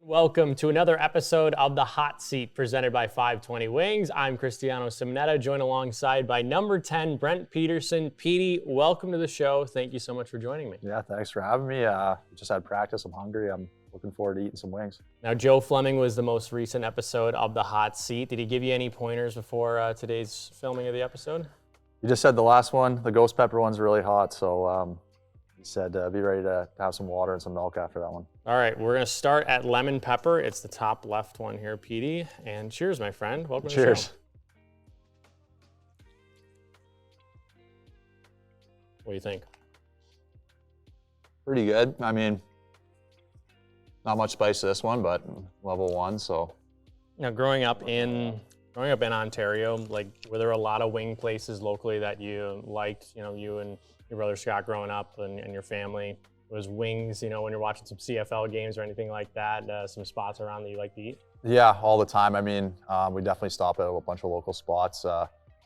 Welcome to another episode of The Hot Seat presented by 520 Wings. I'm Cristiano Simonetta, joined alongside by number 10, Brent Pedersen. Petey, welcome to the show. Thank you so much for joining me. Yeah, thanks for having me. Just had practice. I'm hungry. I'm looking forward to eating some wings. Now, Joe Fleming was the most recent episode of The Hot Seat. Did he give you any pointers before today's filming of the episode? You just said the last one, the ghost pepper one's really hot, so he said be ready to have some water and some milk after that one. All right, we're going to start at lemon pepper. It's the top left one here, Petey. And cheers, my friend. Welcome to the show. Cheers. What do you think? Pretty good. I mean, not much spice to this one, but level 1, so. Now, growing up in Ontario, like, were there a lot of wing places locally that you liked? You know, you and your brother Scott growing up and your family. Was wings, you know, when you're watching some CFL games or anything like that, some spots around that you like to eat? Yeah, all the time. I mean, we definitely stop at a bunch of local spots,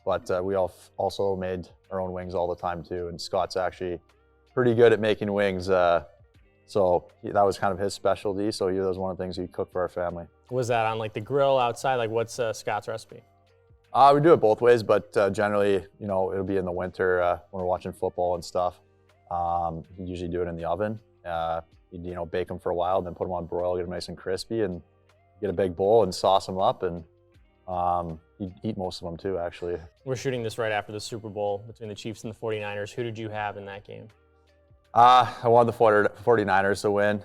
but we also made our own wings all the time too. And Scott's actually pretty good at making wings. So that was kind of his specialty. So that was one of the things he cooked for our family. Was that on like the grill outside? Like what's Scott's recipe? We do it both ways, but generally, you know, it'll be in the winter when we're watching football and stuff. He'd usually do it in the oven. He'd, you know, bake them for a while, then put them on broil, get them nice and crispy, and get a big bowl and sauce them up. And he'd eat most of them too, actually. We're shooting this right after the Super Bowl between the Chiefs and the 49ers. Who did you have in that game? I wanted the 49ers to win.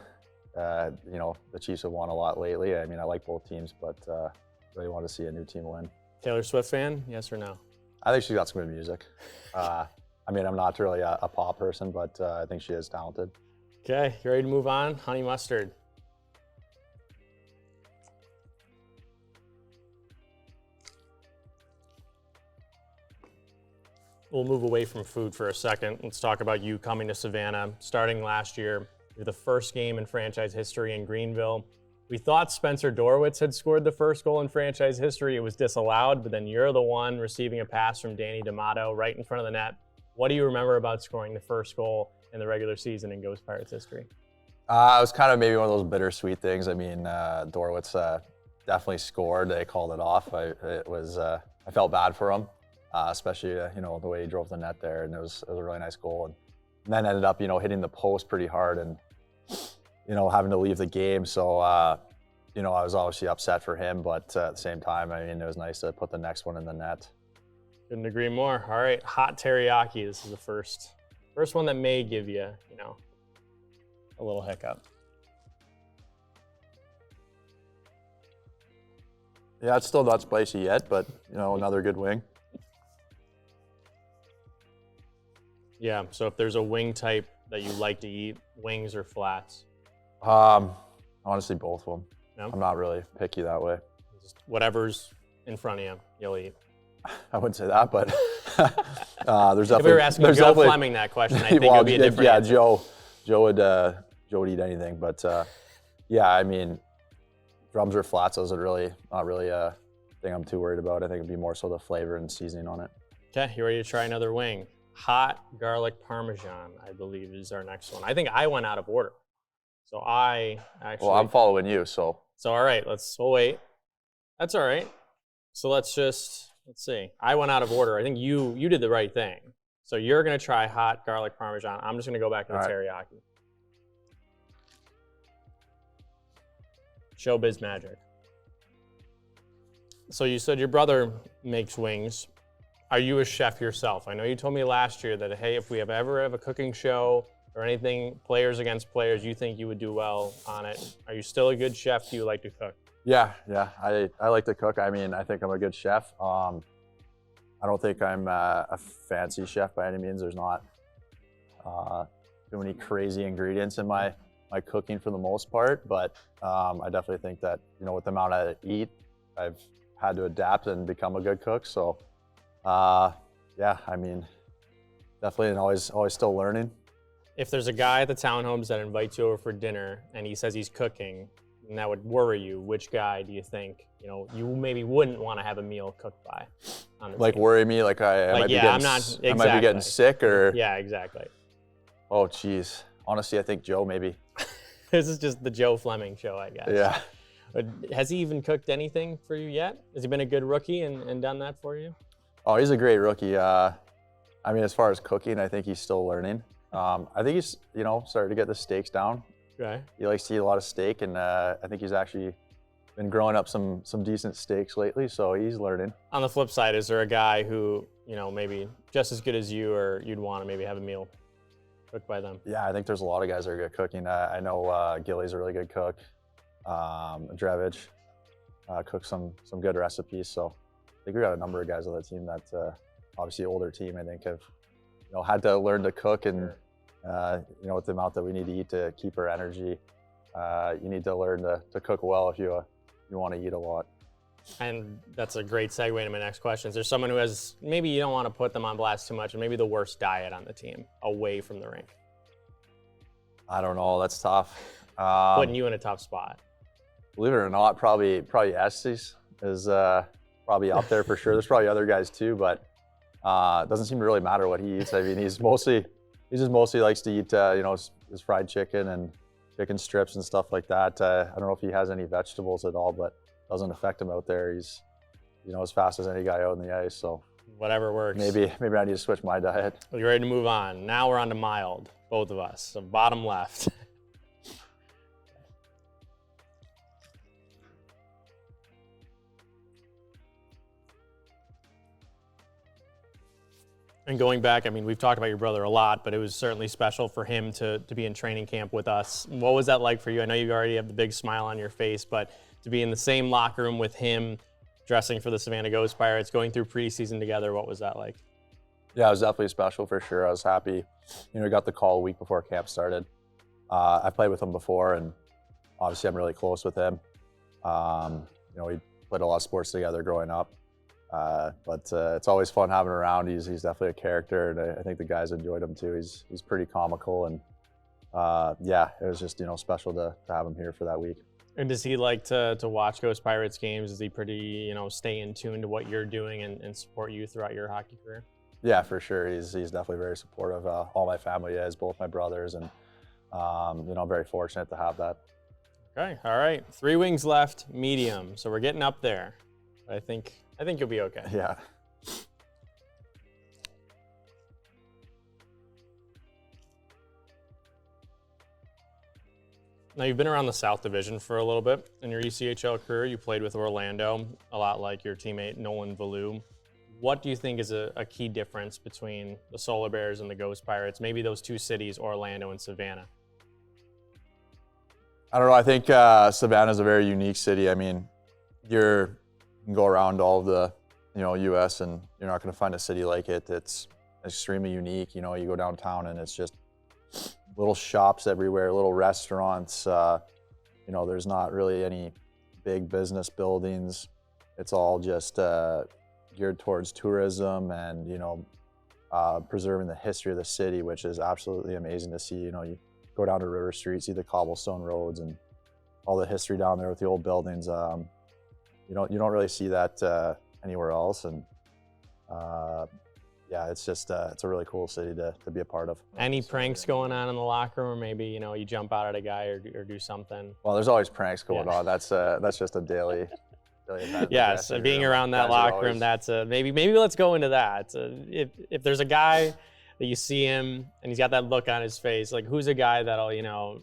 You know, the Chiefs have won a lot lately. I mean, I like both teams, but really want to see a new team win. Taylor Swift fan, yes or no? I think she's got some good music. I mean, I'm not really a pop person, but I think she is talented. Okay, you ready to move on? Honey mustard. We'll move away from food for a second. Let's talk about you coming to Savannah. Starting last year, you're the first game in franchise history in Greenville. We thought Spencer Dorwitz had scored the first goal in franchise history. It was disallowed, but then you're the one receiving a pass from Danny D'Amato right in front of the net. What do you remember about scoring the first goal in the regular season in Ghost Pirates history? It was kind of maybe one of those bittersweet things. I mean, Dorwitz definitely scored. They called it off. I felt bad for him, especially you know, the way he drove the net there, and it was a really nice goal. And then ended up, you know, hitting the post pretty hard and, you know, having to leave the game. So, you know, I was obviously upset for him, but at the same time, I mean, it was nice to put the next one in the net. Couldn't agree more. All right, hot teriyaki. This is the first one that may give you, you know, a little hiccup. Yeah, it's still not spicy yet, but, you know, another good wing. Yeah, so if there's a wing type that you like to eat, wings or flats? Honestly, both of them. No? I'm not really picky that way. Just whatever's in front of you, you'll eat. I wouldn't say that, but there's definitely. If we were asking Joe Fleming that question, I think it would be a different answer. Joe would eat anything, but yeah, I mean, drums or flats, those are not really a thing I'm too worried about. I think it'd be more so the flavor and seasoning on it. Okay, you ready to try another wing? Hot garlic parmesan, I believe, is our next one. I think I went out of order, so I actually. Well, I'm following you, so. So all right, we'll wait. That's all right. So let's see. I went out of order. I think you did the right thing. So you're gonna try hot garlic parmesan. I'm just gonna go back to the teriyaki. Showbiz magic. So you said your brother makes wings. Are you a chef yourself? I know you told me last year that, hey, if we ever have a cooking show or anything, players against players, you think you would do well on it. Are you still a good chef? Do you like to cook? Yeah, I like to cook. I mean, I think I'm a good chef. I don't think I'm a fancy chef by any means. There's not too many crazy ingredients in my cooking for the most part, but I definitely think that, you know, with the amount I eat, I've had to adapt and become a good cook. So, yeah, I mean, definitely, and always still learning. If there's a guy at the townhomes that invites you over for dinner and he says he's cooking, and that would worry you, which guy do you think, you know, you maybe wouldn't want to have a meal cooked by? Like worry me, like I might be getting sick, or? Yeah, exactly. Oh, geez. Honestly, I think Joe maybe. This is just the Joe Fleming show, I guess. Yeah. But has he even cooked anything for you yet? Has he been a good rookie and done that for you? Oh, he's a great rookie. I mean, as far as cooking, I think he's still learning. I think he's, starting to get the steaks down. Okay. He likes to eat a lot of steak, and I think he's actually been growing up some decent steaks lately, so he's learning. On the flip side, is there a guy who, maybe just as good as you, or you'd want to maybe have a meal cooked by them? Yeah, I think there's a lot of guys that are good at cooking. I know Gilly's a really good cook. Drevich cooks some good recipes, so I think we got a number of guys on the team that obviously older team, I think, have had to learn to cook, and with the amount that we need to eat to keep our energy, you need to learn to cook well if you want to eat a lot. And that's a great segue into my next question. Is there someone who has, maybe you don't want to put them on blast too much, and maybe the worst diet on the team away from the rink? I don't know. That's tough. Putting you in a tough spot. Believe it or not, probably Estes is probably up there for sure. There's probably other guys too, but it doesn't seem to really matter what he eats. I mean, he just mostly likes to eat his fried chicken and chicken strips and stuff like that. I don't know if he has any vegetables at all, but it doesn't affect him out there. He's as fast as any guy out on the ice. So whatever works. Maybe I need to switch my diet. Well, you're ready to move on. Now we're on to mild, both of us. So bottom left. And going back, I mean, we've talked about your brother a lot, but it was certainly special for him to be in training camp with us. What was that like for you? I know you already have the big smile on your face, but to be in the same locker room with him, dressing for the Savannah Ghost Pirates, going through preseason together, what was that like? Yeah, it was definitely special for sure. I was happy. We got the call a week before camp started. I played with him before, and obviously I'm really close with him. We played a lot of sports together growing up. But it's always fun having him around. He's definitely a character, and I think the guys enjoyed him too. He's pretty comical, and it was just special to have him here for that week. And does he like to watch Ghost Pirates games? Is he pretty stay in tune to what you're doing and support you throughout your hockey career? Yeah, for sure. He's definitely very supportive. All my family is, both my brothers, and I'm very fortunate to have that. Okay, all right. 3 wings left, medium. So we're getting up there. I think you'll be okay. Yeah. Now, you've been around the South Division for a little bit. In your ECHL career, you played with Orlando, a lot like your teammate Nolan Valou. What do you think is a key difference between the Solar Bears and the Ghost Pirates, maybe those two cities, Orlando and Savannah? I don't know. I think Savannah is a very unique city. I mean, you can go around all of the U.S. and you're not going to find a city like it. It's extremely unique. You go downtown and it's just little shops everywhere, little restaurants. There's not really any big business buildings. It's all just geared towards tourism and preserving the history of the city, which is absolutely amazing to see. You go down to River Street, see the cobblestone roads and all the history down there with the old buildings. You don't really see that anywhere else, and it's just it's a really cool city to be a part of. Any pranks going on in the locker room? Maybe you jump out at a guy or do something. Well, there's always pranks going on. That's just a daily event. Yes, being around that locker room, that's maybe let's go into that. If there's a guy that you see him and he's got that look on his face, like who's a guy that'll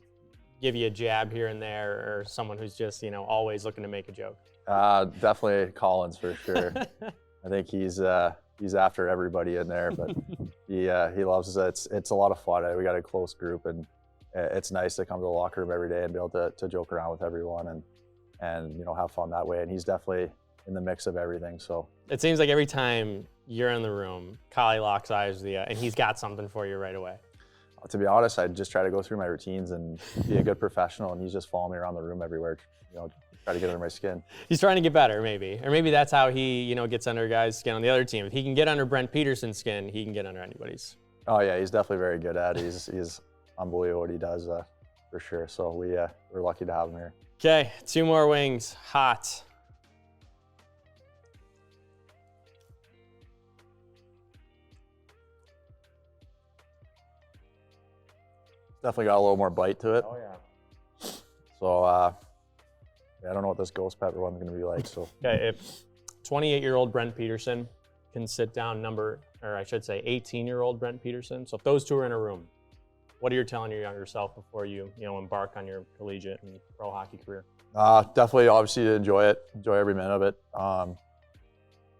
give you a jab here and there, or someone who's just always looking to make a joke? Definitely Collins for sure. I think he's after everybody in there, but he loves it. It's a lot of fun. We got a close group, and it's nice to come to the locker room every day and be able to joke around with everyone and have fun that way. And he's definitely in the mix of everything. So it seems like every time you're in the room, Kali locks eyes with you, and he's got something for you right away. To be honest, I just try to go through my routines and be a good professional, and he's just following me around the room everywhere. Try to get under my skin. He's trying to get better, maybe. Or maybe that's how he, gets under a guy's skin on the other team. If he can get under Brent Pedersen's skin, he can get under anybody's. Oh, yeah, he's definitely very good at it. He's unbelievable what he does, for sure. So we're lucky to have him here. Okay, 2 more wings. Hot. Definitely got a little more bite to it. Oh, yeah. So yeah, I don't know what this ghost pepper one's going to be like. So Okay, if 28-year-old Brent Pedersen can sit down 18-year-old Brent Pedersen. So if those two are in a room, what are you telling your younger self before you embark on your collegiate and pro hockey career? Definitely, obviously, to enjoy every minute of it.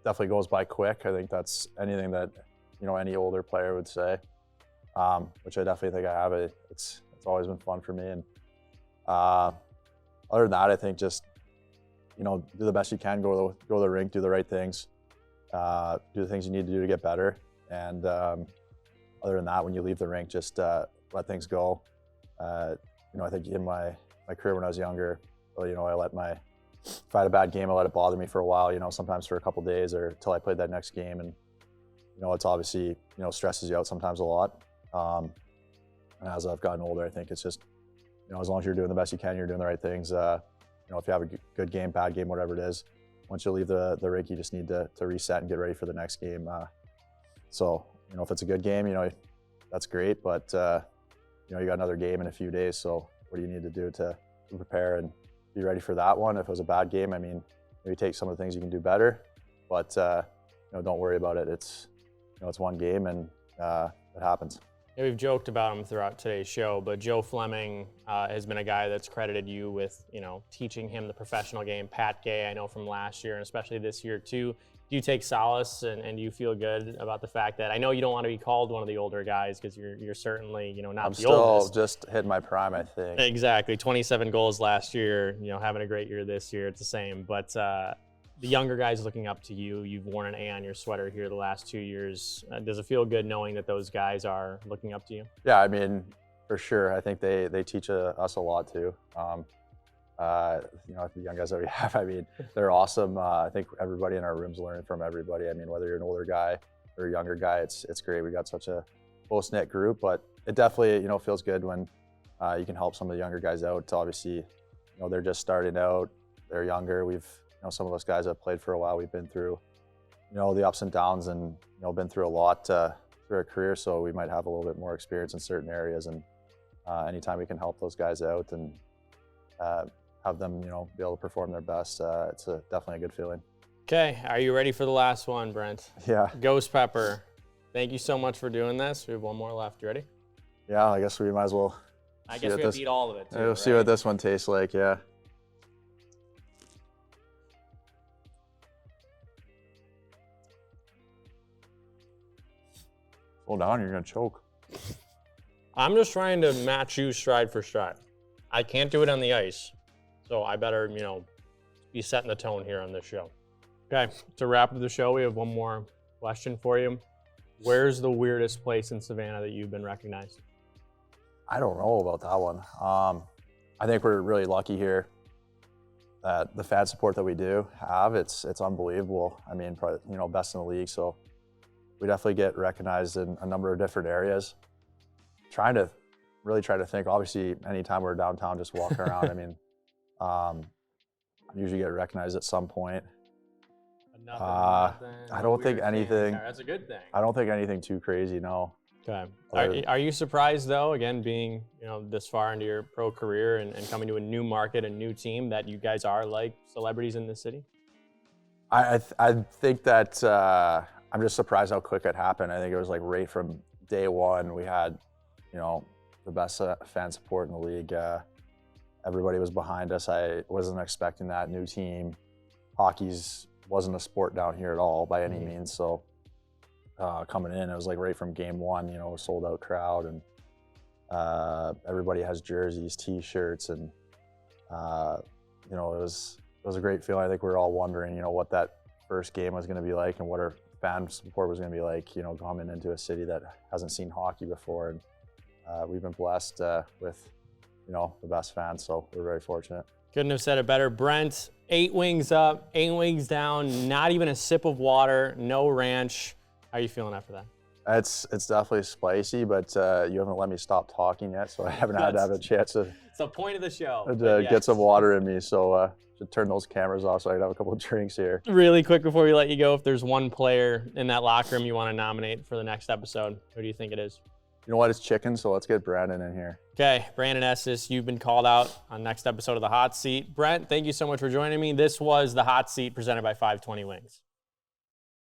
Definitely goes by quick. I think that's anything that any older player would say, which I definitely think I have. It's always been fun for me, and other than that, I think just do the best you can. Go to the rink, do the right things, do the things you need to do to get better, and other than that, when you leave the rink, just let things go. I think in my career when I was younger, if I had a bad game, I let it bother me for a while, sometimes for a couple days or till I played that next game. And, it's obviously, stresses you out sometimes a lot. And as I've gotten older, I think it's just, as long as you're doing the best you can, you're doing the right things. If you have a good game, bad game, whatever it is, once you leave the rink, you just need to reset and get ready for the next game. So, if it's a good game, that's great. But, you got another game in a few days. So what do you need to do to prepare and be ready for that one? If it was a bad game, maybe take some of the things you can do better, but don't worry about it. It's one game, and it happens. Yeah, we've joked about him throughout today's show, but Joe Fleming has been a guy that's credited you with teaching him the professional game. Pat Gay, I know from last year and especially this year too. Do you take solace and do you feel good about the fact that I know you don't want to be called one of the older guys because you're certainly not I'm the oldest. still just hitting my prime, I think. Exactly, 27 goals last year. Having a great year this year. It's the same, but the younger guys looking up to you. You've worn an A on your sweater here the last 2 years. Does it feel good knowing that those guys are looking up to you? Yeah, for sure. I think they teach us a lot too. The young guys that we have, they're awesome. I think everybody in our room's learning from everybody. Whether you're an older guy or a younger guy, it's great. We got such a close-knit group, but it definitely, feels good when you can help some of the younger guys out. Obviously, they're just starting out, they're younger. We've, some of us guys have played for a while. We've been through, the ups and downs and, been through a lot through our career. So we might have a little bit more experience in certain areas, and anytime we can help those guys out and have them, be able to perform their best, it's definitely a good feeling. Okay, are you ready for the last one, Brent? Yeah. Ghost Pepper, thank you so much for doing this. We have one more left. You ready? Yeah, I guess we might as well. I guess we have to eat all of it too, We'll see what this one tastes like, yeah. Slow down, you're gonna choke. I'm just trying to match you stride for stride. I can't do it on the ice, so I better, be setting the tone here on this show. Okay, to wrap up the show, we have one more question for you. Where's the weirdest place in Savannah that you've been recognized? I don't know about that one. I think we're really lucky here that the fan support that we do have, it's unbelievable. Probably, best in the league. So we definitely get recognized in a number of different areas. Trying to think, obviously, anytime we're downtown, just walking around, I usually get recognized at some point. Nothing, I don't think anything. That's a good thing. I don't think anything too crazy, no. Okay. Are you surprised, though, again, being this far into your pro career and coming to a new market, a new team, that you guys are like celebrities in this city? I think that I'm just surprised how quick it happened. I think it was like right from day one. We had, the best fan support in the league. Everybody was behind us. I wasn't expecting that. New team. Hockey's wasn't a sport down here at all by any means. So coming in, it was like right from game one, sold out crowd, and everybody has jerseys, T-shirts, and it was a great feeling. I think we were all wondering, what that first game was going to be like and what our fan support was going to be like, coming into a city that hasn't seen hockey before. And we've been blessed with, the best fans, so we're very fortunate. Couldn't have said it better. Brent, 8 wings up, 8 wings down, not even a sip of water, no ranch. How are you feeling after that? It's definitely spicy, but you haven't let me stop talking yet, so I haven't had to have a chance to. It's the point of the show. Get some water in me, so should turn those cameras off so I can have a couple of drinks here. Really quick before we let you go, if there's one player in that locker room you want to nominate for the next episode, who do you think it is? You know what? It's chicken, so let's get Brandon in here. Okay, Brandon Estes, you've been called out on next episode of The Hot Seat. Brent, thank you so much for joining me. This was The Hot Seat presented by 520 Wings.